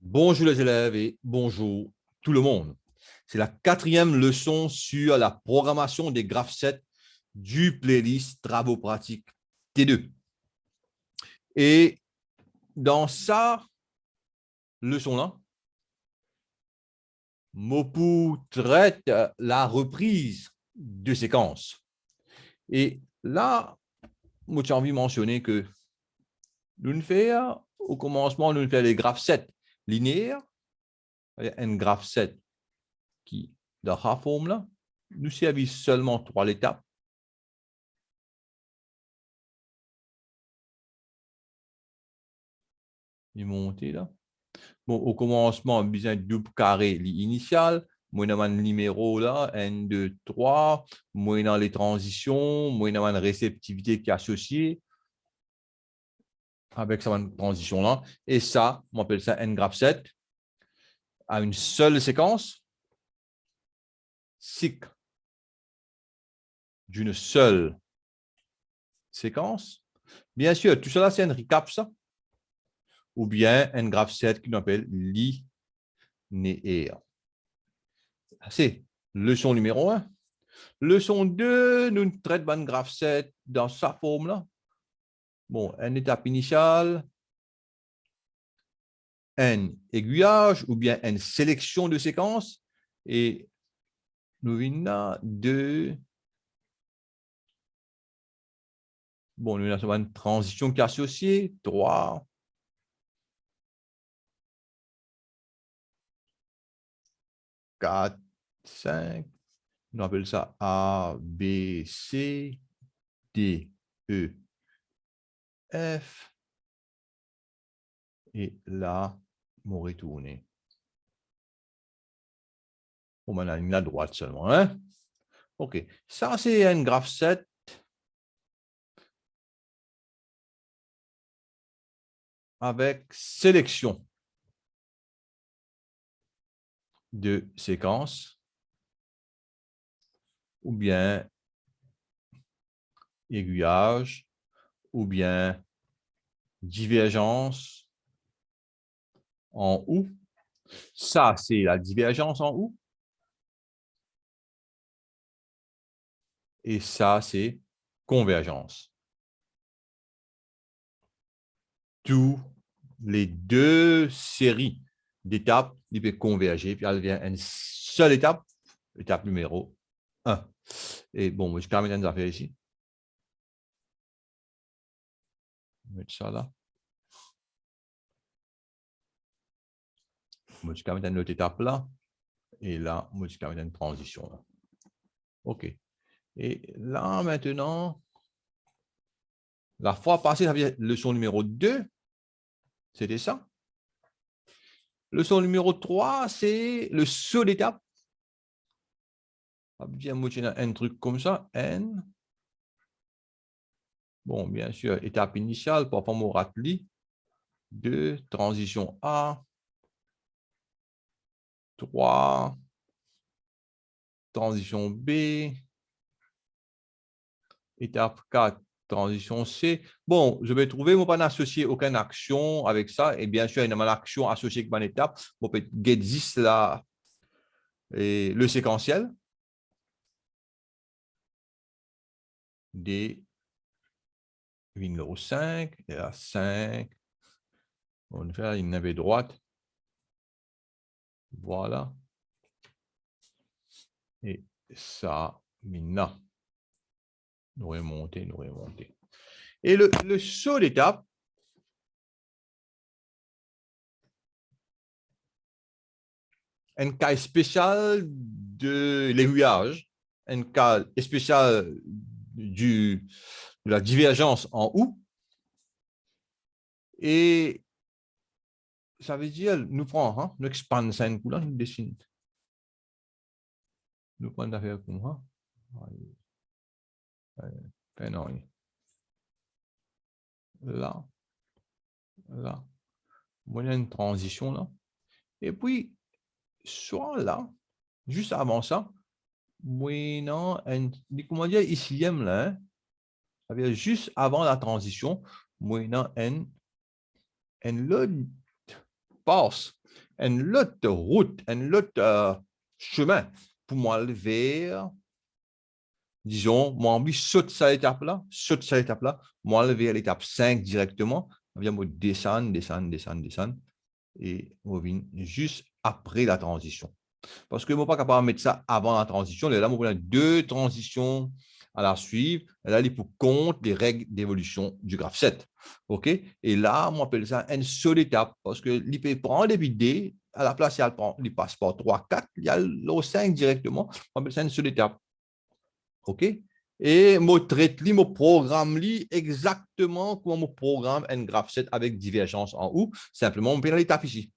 Bonjour les élèves et bonjour tout le monde. C'est la 4e leçon sur la programmation des graphes 7 du playlist Travaux pratiques T2. Et dans sa leçon-là, Mopou traite la reprise de séquences. Et là, moi j'ai envie de mentionner que nous faisons au commencement, nous faisons les graphes 7 linéaires, un graphe 7 qui, dans la forme là, nous servit seulement 3 étapes. Il monté là. Bon, au commencement, besoin de double carré initial. Moi, dans le numéro là, N, 2, 3. Moi, dans les transitions. Moi, dans la réceptivité qui est associée avec cette transition là. Et ça, on appelle ça N graph 7 à une seule séquence. Cycle d'une seule séquence. Bien sûr, tout cela, c'est un recap, ça. Ou bien un graph 7 qu'on appelle linéaire. C'est leçon numéro 1. Leçon 2, nous traitons un graphe 7 dans sa forme-là. Bon, une étape initiale, un aiguillage ou bien une sélection de séquences. Et nous avons deux. Bon, nous avons une transition qui est associée. 3. 4, 5. On appelle ça A, B, C, D, E, F. Et là, on retourne. On a la ligne à droite seulement. Hein? OK. Ça, c'est un graphe 7. Avec sélection de séquences ou bien aiguillage ou bien divergence en U. Ça, c'est la divergence en U. Et ça, c'est convergence. Tous les deux séries d'étapes, ils peuvent converger, puis elle vient une seule étape, étape numéro 1. Et bon, je termine une affaire ici. Je vais mettre ça là. Je termine une autre étape là. Et là, je termine une transition là. OK. Et là, maintenant, la fois passée, ça veut dire leçon numéro 2, c'était ça. Leçon numéro 3, c'est le saut d'étape. Bien, moi, j'ai un truc comme ça, N. Bon, bien sûr, étape initiale, parfois, on rappelle 2, transition A, 3, transition B, étape 4, transition C. Bon, je vais trouver, moi, pas associé aucune action avec ça. Et bien sûr, il y a une action associée avec mon étape. On peut get this là, et le séquentiel. D, numéro 5, et à 5. On va faire une navette droite. Voilà. Et ça, maintenant, nous remonter, nous remonter. Et le saut d'étape, un cas spécial de l'aiguillage, un cas spécial de la divergence en U. Et ça veut dire, nous prenons, hein, nous expandons ça, nous dessinons. Nous prenons l'affaire comme ça. Non. Là, là. Il y a une transition là. Et puis, soit là, juste avant ça, non, comment dire, ici, là, hein, ça veut dire juste avant la transition, non, un load passe une autre route, un autre chemin pour moi vers, disons, moi envie saute cette étape-là, moi aller vers l'étape 5 directement, on vient me descendre, et on vient juste après la transition. Parce que je ne suis pas capable de mettre ça avant la transition. Là, on a deux transitions à la suivre. Là, il faut compte les règles d'évolution du graphe 7. OK? Et là, on appelle ça une seule étape parce que l'IP prend des D, à la place, il passe par 3, 4, il y a le 5 directement. On appelle ça une seule étape. OK? Et je traite je programme exactement comme je programme un graphe 7 avec divergence en haut. Simplement, on prend l'étape ici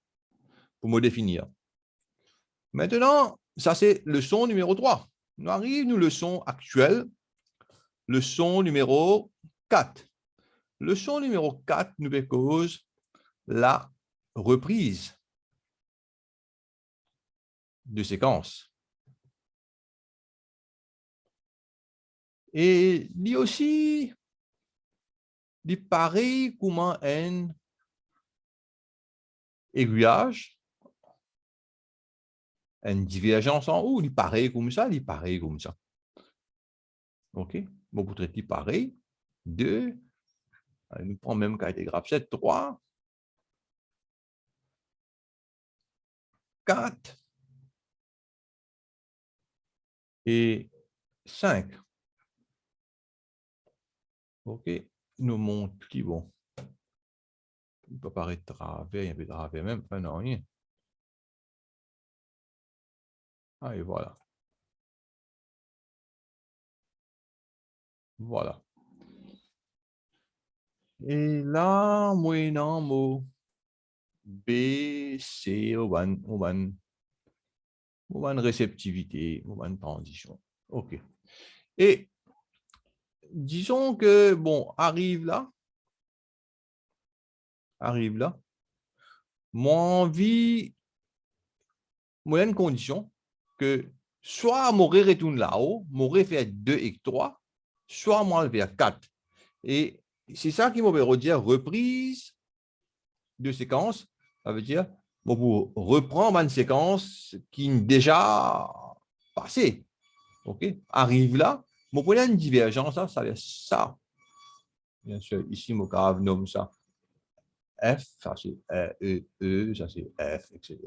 pour me définir. Maintenant, ça c'est leçon numéro 3. Nous arrivons à leçon actuelle, leçon numéro 4. Leçon numéro 4 nous cause la reprise de séquence. Et il aussi, il pareil comment un aiguillage, une divergence en haut, il pareil comme ça, il pareil comme ça. OK? Bon, pour traiter pareil, 2, nous prenons même qualité graphe 7, 3, 4 et 5. OK, nous montre qui bon. Il peut paraître travers, il y a un peu de travers même, enfin non, rien. Ah, et voilà. Voilà. Et là, moyennant mot B, C, on va réceptivité, on va transition. OK. Et disons que, bon, arrive là, moi envie, moyenne condition que soit mon retourne là-haut, mon fait 2 et 3, soit moi vers 4. Et c'est ça qui m'a dire reprise de séquence. Ça veut dire, bon, pour reprendre une séquence qui est déjà passée. OK? Arrive là, mon point une divergence, ça veut dire ça. Bien sûr, ici, mon grave nomme ça F, ça c'est E, ça c'est F, etc.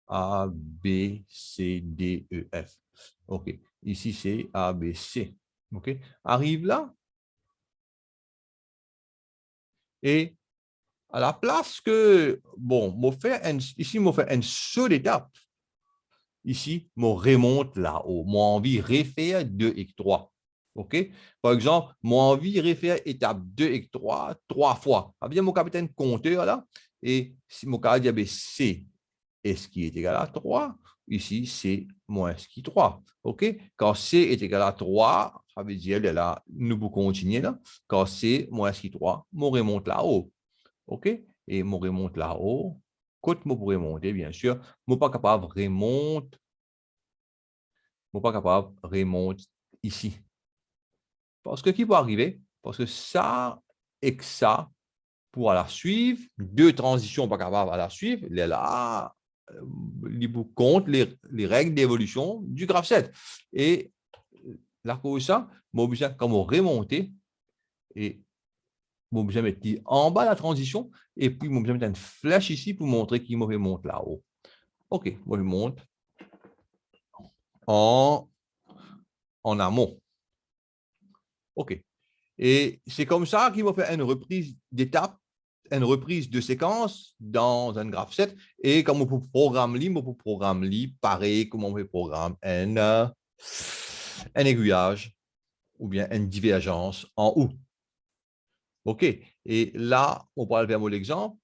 A, B, C, D, E, F. OK. Ici, c'est A, B, C. OK. Arrive là. Et à la place que, bon, ici, je fais une seule étape. Ici, je remonte là-haut. Moi, envie de refaire 2 et 3. OK? Par exemple, moi, envie de refaire étape 2 et 3 3 fois. Ça veut dire mon capitaine compteur là. Et si mon capitaine dit C, S qui est égal à 3, ici, c'est moins S qui est 3. OK? Quand C est égal à 3, ça veut dire là, nous pouvons continuer là. Quand C moins S qui est 3, je remonte là-haut. OK? Et je remonte là-haut. Côte, je pourrais monter, bien sûr. Je ne suis pas capable de remonter. Je ne suis pas capable de remonter ici. Parce que qui peut arriver? Parce que ça et que ça, pour la suivre, deux transitions pas capables à la suivre, là, il vous compte les règles d'évolution du graphe 7. Et la cause ça, moi, besoin, quand on remonter, et mon besoin mettre en bas de la transition, et puis mon besoin mettre une flèche ici pour montrer qu'il me remonte là-haut. OK, moi je monte en amont. OK. Et c'est comme ça qu'il va faire une reprise d'étape, une reprise de séquence dans un graphe 7. Et comme on peut programmer, pareil comme on peut programmer un aiguillage ou bien une divergence en haut. OK. Et là, on parle vers mon exemple.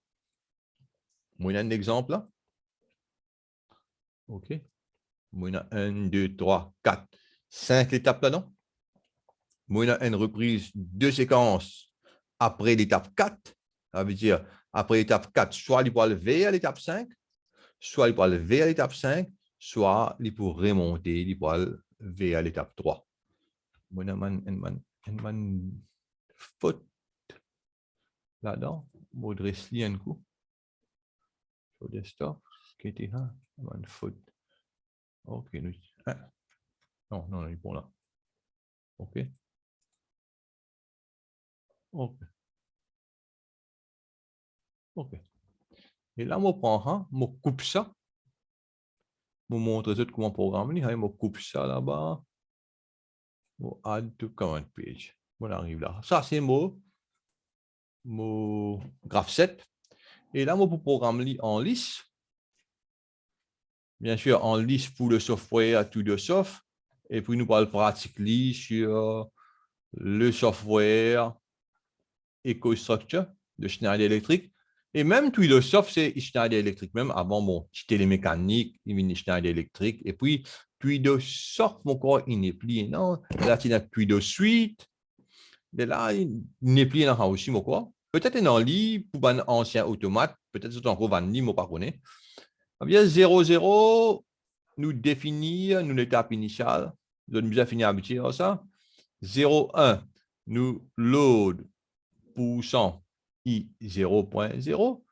Moi, il y a un exemple là. OK. Moi, il y a 1, 2, 3, 4, 5 étapes là-dedans. Moi, il y a une reprise de séquence après l'étape 4. Ça veut dire, après l'étape 4, soit il peut aller vers l'étape 5, soit il peut aller vers l'étape 5, soit il peut remonter, il peut aller vers l'étape 3. Moi, il y a une faute là-dedans. Je redresse un coup. Sur desktop, qui était là, one foot. OK, nous. Ah. Non, non, il est bon là. OK. OK. OK. Et là, je prends, je coupe ça. Je montre comment programmer. Je coupe ça là-bas. Je add to current page. On arrive là. Ça, c'est mon graph set. Et là, je peux programmer en liste. Bien sûr, en liste pour le software, tout de soft. Et puis, nous parlons pratiquement sur le software EcoStructure de Schneider Electric. Et même tout le soft, c'est Schneider Electric. Même avant, bon, télémécanique, il y a Schneider Electric. Et puis de soft, mon corps, il n'est plus, non. Là, il y a puis de suite. Et là, il n'est plus dans aussi, mon corps. Peut-être un lit pour un ancien automate. Peut-être c'est encore un lit, je ne connais pas. Bien, 0,0, nous définir une étape initiale. Nous avons bien fini à habituer à ça. 0,1, nous load % I 0.0.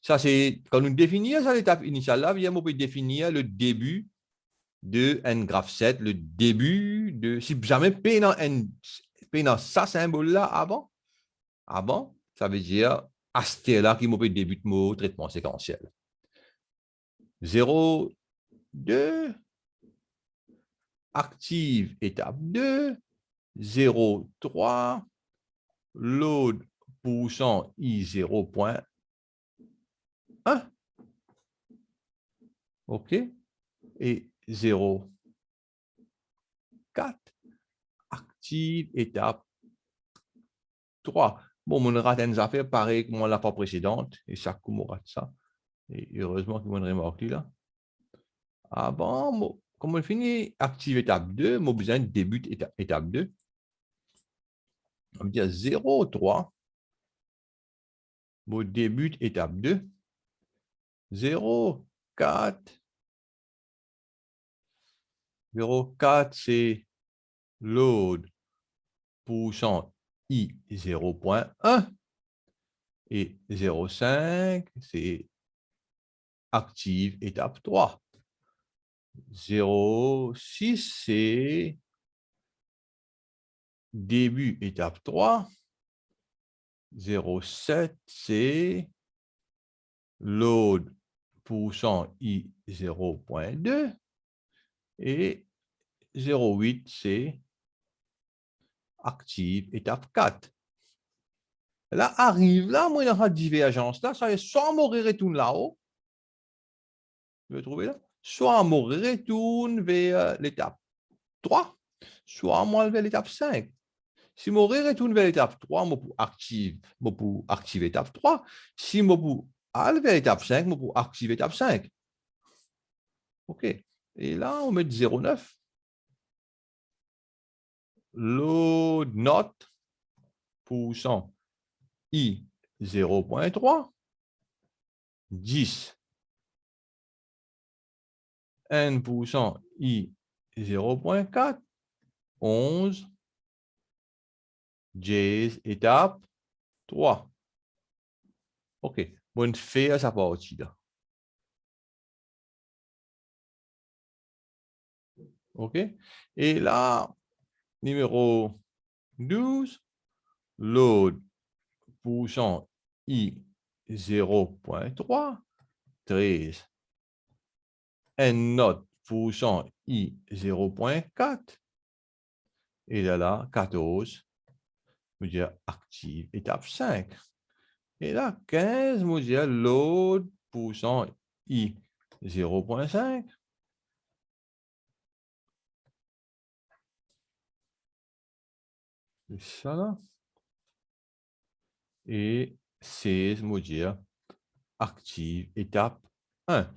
Ça, c'est quand nous définissons l'étape initiale là, on peut définir le début de un graph set, le début de. Si jamais dans ça symbole-là avant, ça veut dire à ce là qui peut début de mot traitement séquentiel. 0, 2, active étape 2, 0, 3, load % I 0.1. OK? Et 0, 4, active étape 3. Bon, on rate une affaire pareil comme la fois précédente, et chaque coup, on rate ça. Et heureusement qu'il y a une remarque là. Bon, comme on finit active étape 2, on a besoin de début étape 2. On va dire 0, 3. Mon début étape 2. 0, 4. 0, 4, c'est load % I 0.1. Et 0,5, c'est active étape 3. 0,6, c'est début étape 3. 0,7, c'est load % I 0.2. Et 0,8, c'est active étape 4. Là, arrive là, moi, dans la divergence là, ça est soit on retourne là-haut, vous trouvez là, soit on retourne vers l'étape 3, soit on vers l'étape 5. Si je retourne vers l'étape 3, je peux activer l'étape 3. Si je peux aller vers l'étape 5, je peux activer l'étape 5. OK. Et là, on met 0,9. Load not % I 0.3. 10. N % I 0.4. 11. J étape 3. OK. Bon, faire ça partie là. OK. Et là, numéro 12, load % I 0.3. 13. N note % I 0.4. Et là, 14, je dire active étape 5. Et là, 15, je dire load % I 0.5. C'est ça là. Et 16, je dire active étape 1.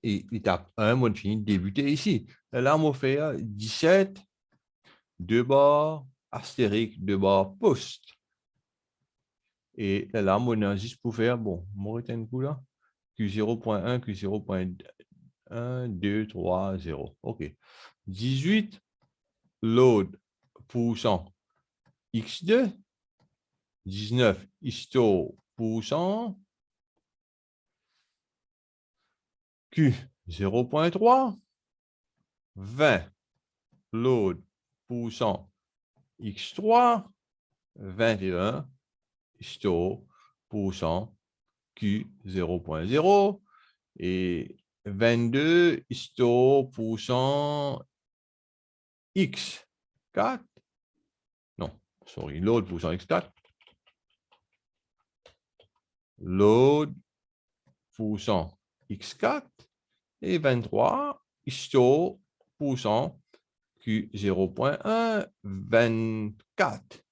Et l'étape 1, on finit de débuter ici. Et là, on va faire 17, 2 barres, astérique, 2 barres, post. Et là, on a juste pour faire, bon, on retient un coup là. Q0.1, Q0.1, 2, 3, 0. OK. 18, load % X2. 19, histo %. Q 0.3, 20 load % X3, 21 store %Q 0.0 et 22 store %X4. Non, sorry, load %X4. Load %X4 et 23 store %Q 0.1, 24.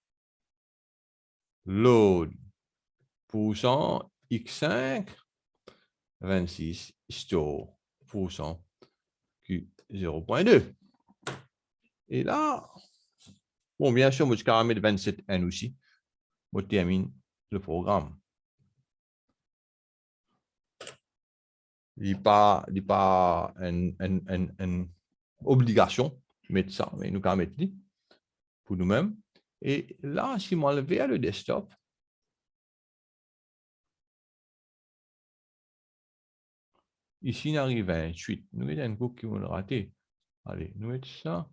Load %X5, 26 store %Q 0.2. Et là, bon, bien sûr, moi, je caramel 27N aussi. Je termine le programme. Il n'y a pas une obligation de mettre ça, mais nous allons mettre pour nous-mêmes. Et là, si je vais le desktop, ici, il arrive 28. Nous mettons un coup qui va le rater. Allez, nous mettons ça.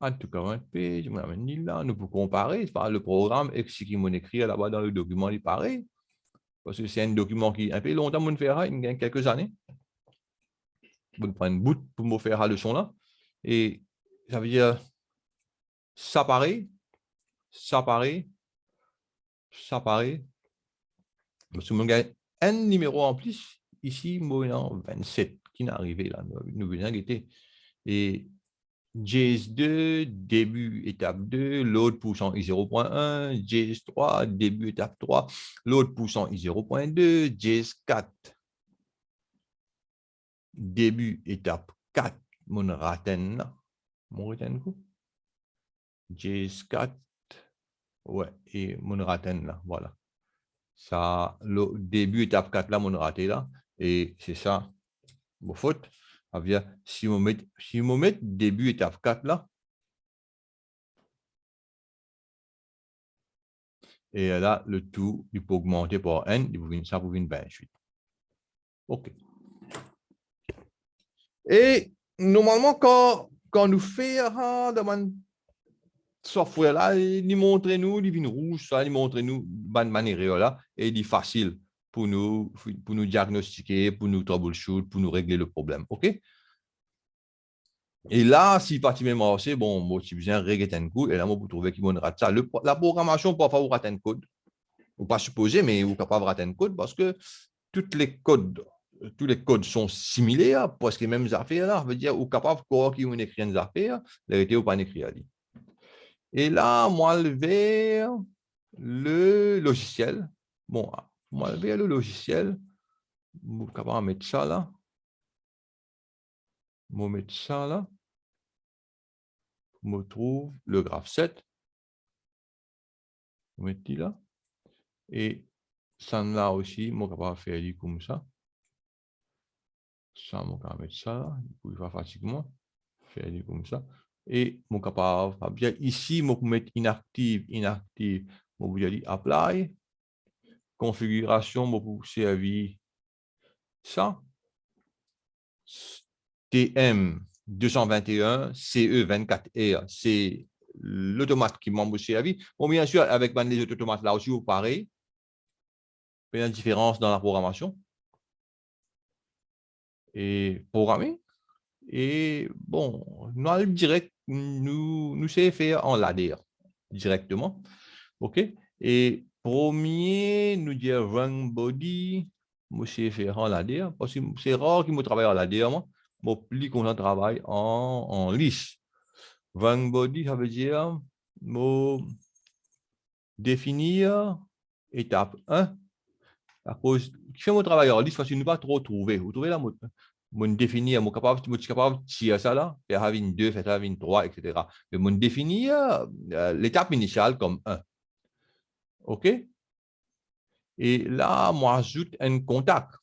En tout cas, un page, là, nous pouvons comparer. Le programme qui m'a écrit là-bas dans le document, il est pareil. Parce que c'est un document qui est un peu longtemps, on fera, il y a quelques années. Je vais prendre un bout pour me faire la leçon là. Et ça veut dire ça pareil, ça pareil, ça pareil. Parce que je un numéro en plus, ici, moi, 27 qui est arrivé là, nous venons guetter. Et JS2, début étape 2, load % I0.1, JS3, début étape 3, load % I0.2, JS4, début étape 4, mon raten là, mon raten coup, JS4, ouais, et mon raten là, voilà. Ça, le début étape 4 là, mon raté là, et c'est ça, vos fautes. Si on met début étape 4 là, et là, le tout, il peut augmenter par n, ça vous vient 28. OK. Et normalement, quand nous faisons dans software là, il montre nous, il vient rouge, ça, il montre nous de manière là, et il est facile pour nous diagnostiquer, pour nous troubleshoot, pour nous régler le problème. OK? Et là, si particulièrement c'est bon, moi, si besoin de régler un code, et là, moi, vous trouvez qu'il me rate ça. La programmation, parfois, vous ratez un code. Ou pas supposé, mais vous capable de rater un code parce que tous les codes sont similaires, presque les mêmes affaires. Là, ça veut dire, vous capable de qui écrit une affaire, la vérité, ou pas écrire. Et là, moi, vers le logiciel. Bon, moi, vers le logiciel, vous capable de mettre ça là. Je mettre ça là. Je trouve le graphe 7. Je mets là. Et ça là aussi, je suis capable de faire comme ça. Ça, je vais mettre ça là. Il va facilement faire comme ça. Et je suis capable, bien ici, je peux mettre inactive. Je vais dire apply. Configuration, je peux servir ça. TM221, CE24R, c'est l'automate qui m'a servi. Bon, bien sûr, avec les automates là aussi, pareil. Il y a une différence dans la programmation. Et programmer. Et bon, nous direct, nous savons faire en ladder directement. OK? Et premier, nous dire run body, moi sais faire en ladder parce que c'est rare qu'il me travaille en ladder, moi. Moi, plus qu'on travaille en liste. Run body, ça veut dire moi définir étape 1 à cause qui fait mon travail en liste parce que nous pas trop trouver. Vous trouvez là, mon définir, mon capable de tirer ça là, faire une 2, faire une 3, etc. Mais mon définir l'étape initiale comme 1. OK? Et là, moi, j'ajoute un contact.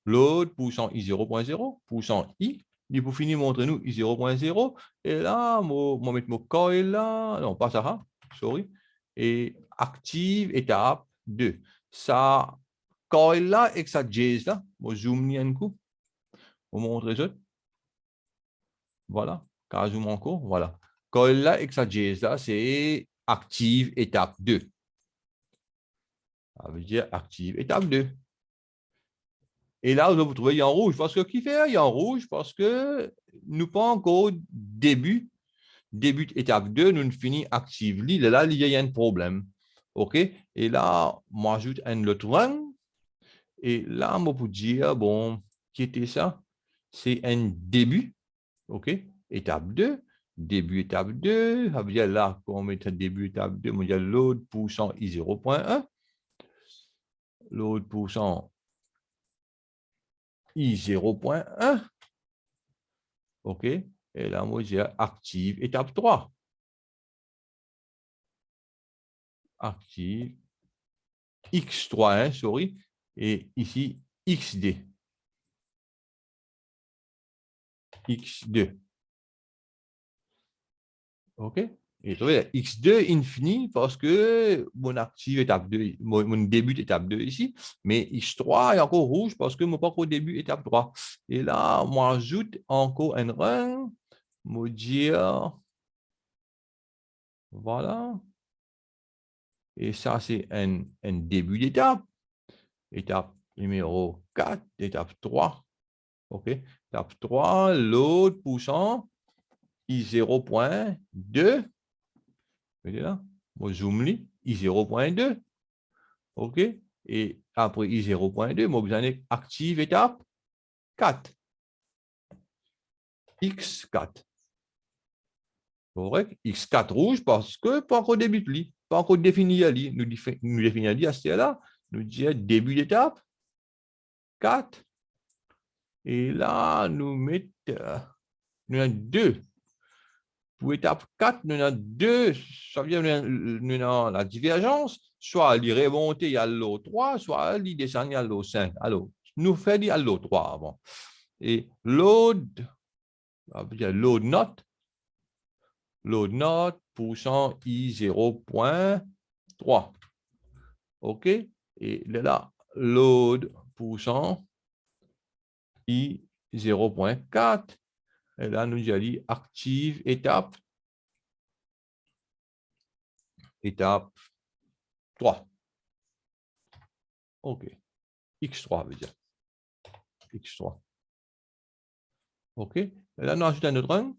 Load %I0.0, %I. Et pour finir, montrez-nous I0.0. Et là, je vais mettre mon coil là. Non, pas ça. Sorry. Et active étape 2. Ça, quand là, avec sa jazz là, je zoome un coup, je montre ça. Voilà, quand je zoome encore, voilà. Quand là, avec sa jazz là, c'est active étape 2. Ça veut dire active étape 2. Et là, vous trouvez, il y a en rouge. Parce que qui fait? Il y a en rouge parce que nous pas encore début étape 2, nous finissons active. Là, il y a un problème. OK? Et là, moi, j'ajoute un autre rang. Et là, on peut dire, bon, qui était ça? C'est un début. OK? Étape 2. Début étape 2. Ça veut dire là, quand on met début étape 2, on dit load pourcent I 0.1. Load pourcent I 0.1. OK? Et là, moi, j'ai active étape 3. Active X3, hein, sorry. Et ici, XD. X2. OK? Et tu vois, X2 infini parce que mon active étape 2, mon début étape 2 ici, mais X3 est encore rouge parce que mon pas au début étape 3. Et là, moi, j'ajoute encore un rang, me dire, voilà. Et ça, c'est un début d'étape. Étape numéro 4, étape 3. OK? Étape 3, l'autre pourcent, I 0.2. Vous voyez là? Moi, zoom li, I 0.2. OK? Et après I 0.2, moi, vous avez active étape 4. X4. Correct? X4 rouge parce que pas encore début de li, pas encore défini à li. Nous définissons à li à ce là, nous disons début d'étape 4. Et là, nous mettons, nous avons 2. Pour étape 4, nous avons 2, ça veut dire nous avons la divergence, soit il remonter à l'eau 3, soit il descend à l'eau 5. Alors, nous faisons à l'eau 3 avant. Et load, ça veut dire load not, pourcent I 0.3. OK? Et là, load pourcent I 0.4. Et là, nous allons dire active étape 3. OK. X3 veut dire. X3. OK. Et là, nous ajoutons un autre rang.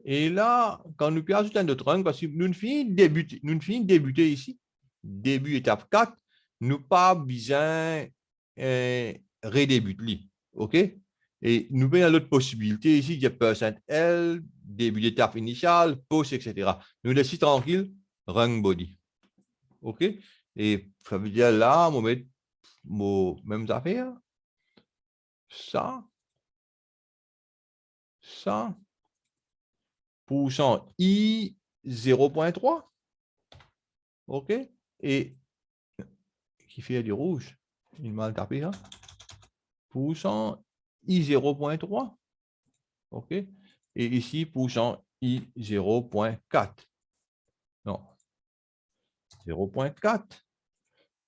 Et là, quand nous ajoutons un autre rang, parce que nous finissons débuter ici, début étape 4, nous pas besoin redébuter. OK? Et nous avons l'autre possibilité ici, il y a %L, début d'étape initiale, post, etc. Nous laissons tranquille, rang body. OK? Et ça veut dire là, on va mettre mêmes affaires. Ça, pourcent I 0.3. OK? Et qui fait du rouge? Il m'a tapé là. Pourcent I 0.3. OK? Et ici, pourcent I 0.4. Non. 0.4.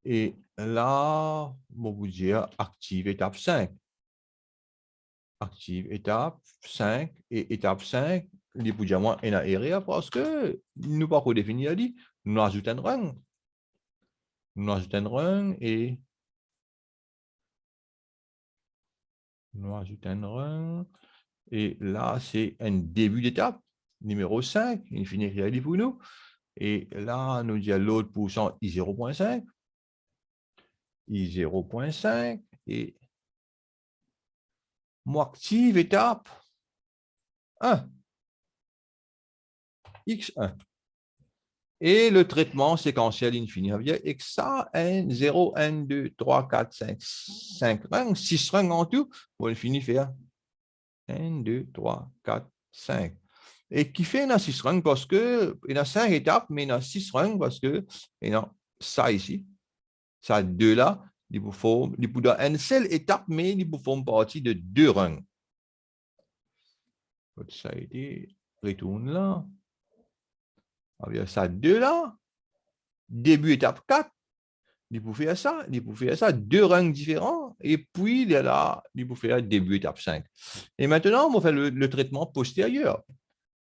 Et là, on vous dire active étape 5. Active étape 5. Et étape 5, il peut dire moi, il a erreur parce que nous pas redéfinir dit. Nous ajoutons un rang. Nous ajoutons un rang et nous ajoutons un rang. Et là, c'est un début d'étape, numéro 5, il finit rien pour nous. Et là, nous disons l'autre pourcent I 0.5. I 0.5. Et moi, active étape 1. X1. Et le traitement séquentiel infini, ça veut dire que ça, N0, N2, 3, 4, 5, 5 rangs, 6 rangs en tout, on finit faire 1, 2, 3, 4, 5. Et qui fait une 6 rangs parce que il y a 5 étapes, mais il y a 6 rangs parce que il y a ça ici, ça 2 là, il faut dans une seule étape, mais il forme partie de 2 rangs. Ça a été retourne là. Ça 2 là, début étape 4, il peut faire ça, il peut faire ça, deux rangs différents, et puis il est là, il peut faire début étape 5. Et maintenant, on va faire le traitement postérieur.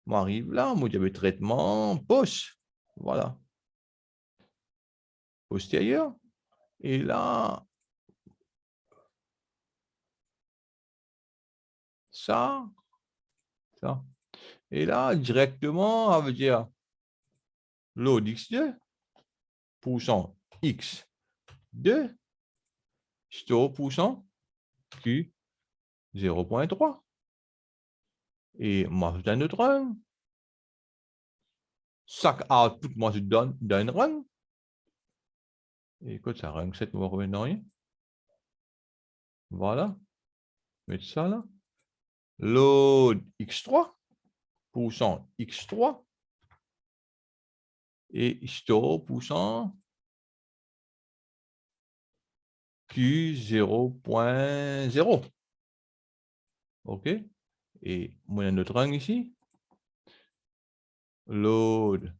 On arrive là, on dit le traitement post. Voilà. Postérieur. Et là, ça. Et là, directement, ça veut dire load x2, pourcent x2, store pourcent q 0.3. Et moi, je donne notre run. Chaque output, moi, je donne d'un run. Et écoute, ça run 7, on va revenir dans rien. Voilà. Mettre ça là. Load x3, pourcent x3. Et store pourcent q 0.0. OK. Et on a notre run ici. Load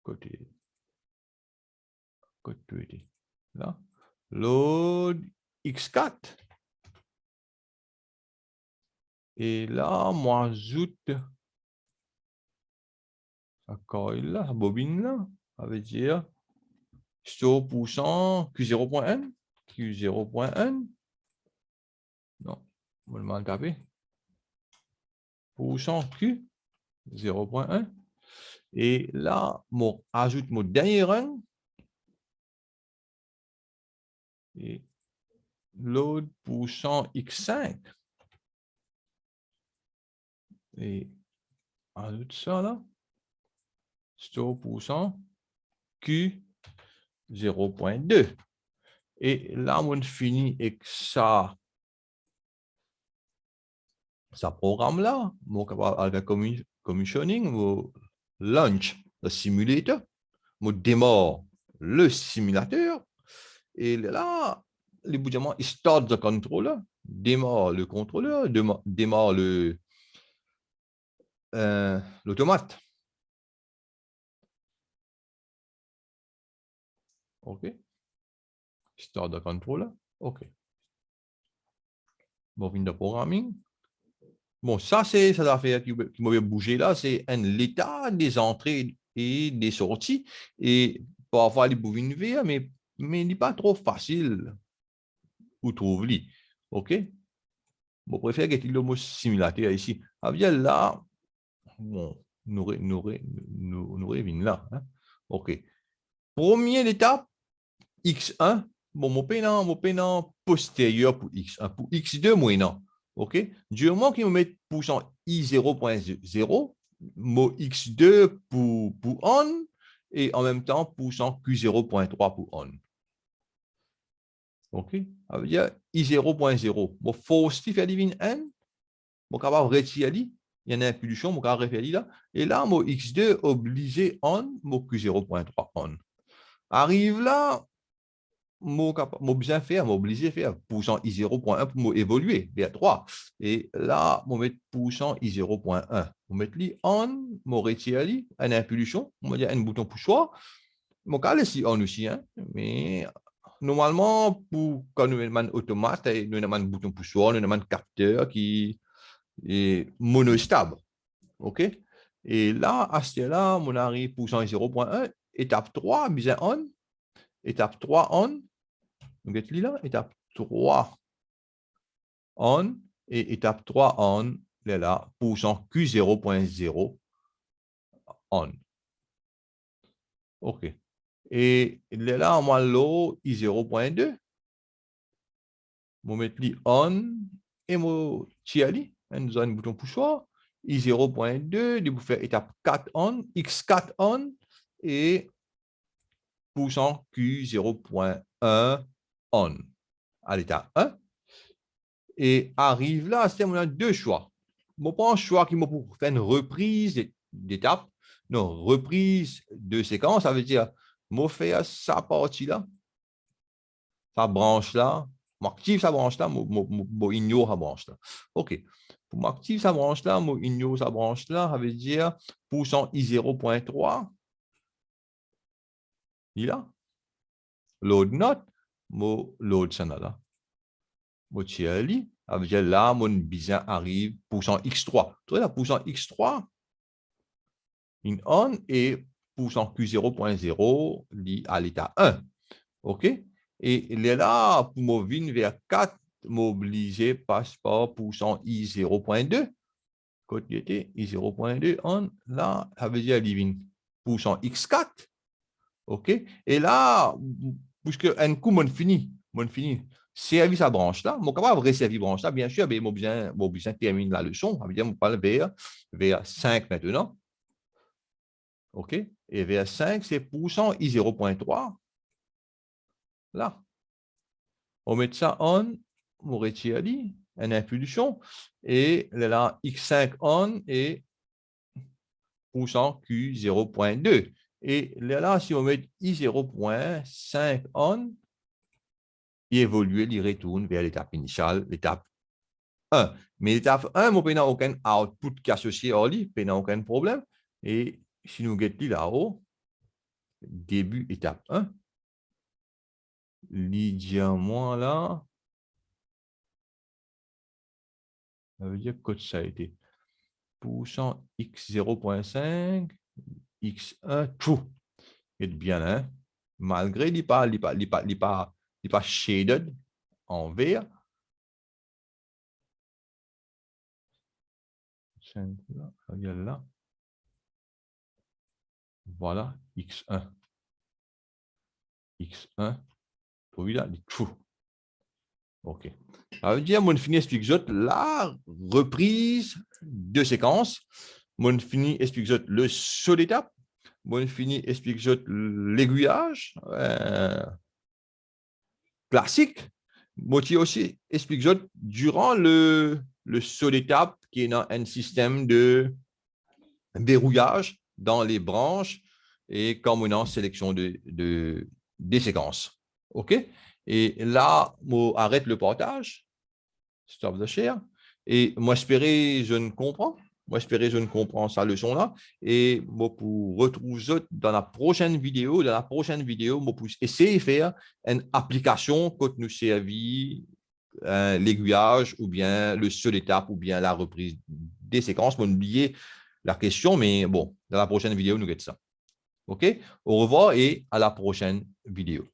côté là. Load x4. Et là, moi, j'ajoute la coil là, la bobine là, ça veut dire store pourcent q0.1, q0.1. Non, on va le mal taper. Pourcent q 0.1. Et là, moi, ajoute mon dernier run. Et load pourcent x5. Et ajoute ça là. Store pourcent q 0.2. Et là, on finit avec ça. Ça programme là, mon capable avec commissioning, mon launch le simulateur, mon démarre le simulateur. Et là, les bouts de il start the controller, démarre le contrôleur, démarre l'automate. OK. Start the controller. OK. Bon, fin de programming. Bon, ça, c'est cette affaire qui m'avait bougé là, c'est l'état des entrées et des sorties. Et parfois, les bouvines VR, mais il n'est pas trop facile pour trouver. OK? Je préfère que le mot simulateur ici. Avec là, bon, nous revenons là. Hein? OK. Première étape, X1. Bon, mon pénal postérieur pour X1. Pour X2, moi, non. OK? Du moment qu'il me met pourcent I0.0, mon X2 pour on, et en même temps, pourcent Q0.3 pour on. OK? Ça veut dire I0.0. Bon, faut aussi faire divine N. Bon, capable de retirer. Il y a une impulsion, mon capable de là. Et là, mon X2 obligé on, mon Q0.3 on. Arrive là, mon besoin faire, mon obligé faire pourcent I0.1 pour évoluer vers 3. Et là, mon mettre pourcent I0.1. Mon mettre li on, mon retirer une impulsion, on dire un bouton poussoir. Mon cas ici on aussi, hein, mais normalement, pour quand nous avons un automate, nous avons un bouton poussoir, nous avons un capteur qui est monostable. OK? Et là, à ce là, on arrive pourcent 0.1, étape 3, besoin on, étape 3 on, donc là, étape 3 on, et étape 3 on, là, pourcent Q0.0 on. OK. Et là, on va l'eau I0.2. Je vais mettre on et je tiens nous avons un bouton poussoir. I0.2, je vais faire étape 4 on, X4 on et pourcent Q0.1 on à l'état 1. Et arrive là, c'est on a deux choix. Je prends un choix qui me pour faire une reprise d'étape. Non, reprise de séquence, ça veut dire, je fais sa partie là, sa branche là, m'active sa branche là, ignore sa branche là. OK. Pour m'activer sa branche là, ignore sa branche là, ça veut dire pourcent I0.3. Il a load not, mo load ça là. Mo tiali, avec là, mon bizarre arrive pourcent x3. Tu vois, la pourcent x3, in on et pourcent q0.0 lié à l'état 1. OK? Et là, pour m'ouvrir vers 4, m'obliger passe par pourcent i0.2. Côté i0.2, on, là, ça veut dire living pourcent x4. OK? Et là, puisque un coup, mon fini, servir sa branche là, mon capable de servir branche là, bien sûr, mais mon besoin termine la leçon. Ça veut dire, on parle vers 5 maintenant. OK? Et vers 5, c'est pourcent i0.3. Là. On met ça on, on retire une impulsion, et là, x5 on et pourcent q0.2. Et là, si on met i0.5 on, il évolue, il retourne vers l'étape initiale, l'étape 1. Mais l'étape 1, on n'a aucun output qui est associé à lui, on n'a aucun problème. Et si nous regardons là-haut, début étape 1, l'idéalement là, ça veut dire que ça a été pourcent x0.5, x1, true. Et bien, hein? Malgré il n'est pas shaded en vert. Là. Voilà, x1. x1, pour là, il est true. OK. Ça veut dire, mon fini explique la reprise de séquence. Mon fini explique le saut d'étape. Mon fini explique l'aiguillage classique. Motier aussi explique durant le saut d'étape qui est dans un système de verrouillage dans les branches et comme une sélection des séquences. OK? Et là, on arrête le partage. Stop the share. Et moi, je ne comprends. Moi, je ne comprends sa leçon-là. Et moi, pour retrouver dans la prochaine vidéo, moi, pour essayer de faire une application quand nous servit l'aiguillage ou bien le seul étape ou bien la reprise des séquences. Moi, oublier la question, mais bon, dans la prochaine vidéo, nous guettons ça. OK? Au revoir et à la prochaine vidéo.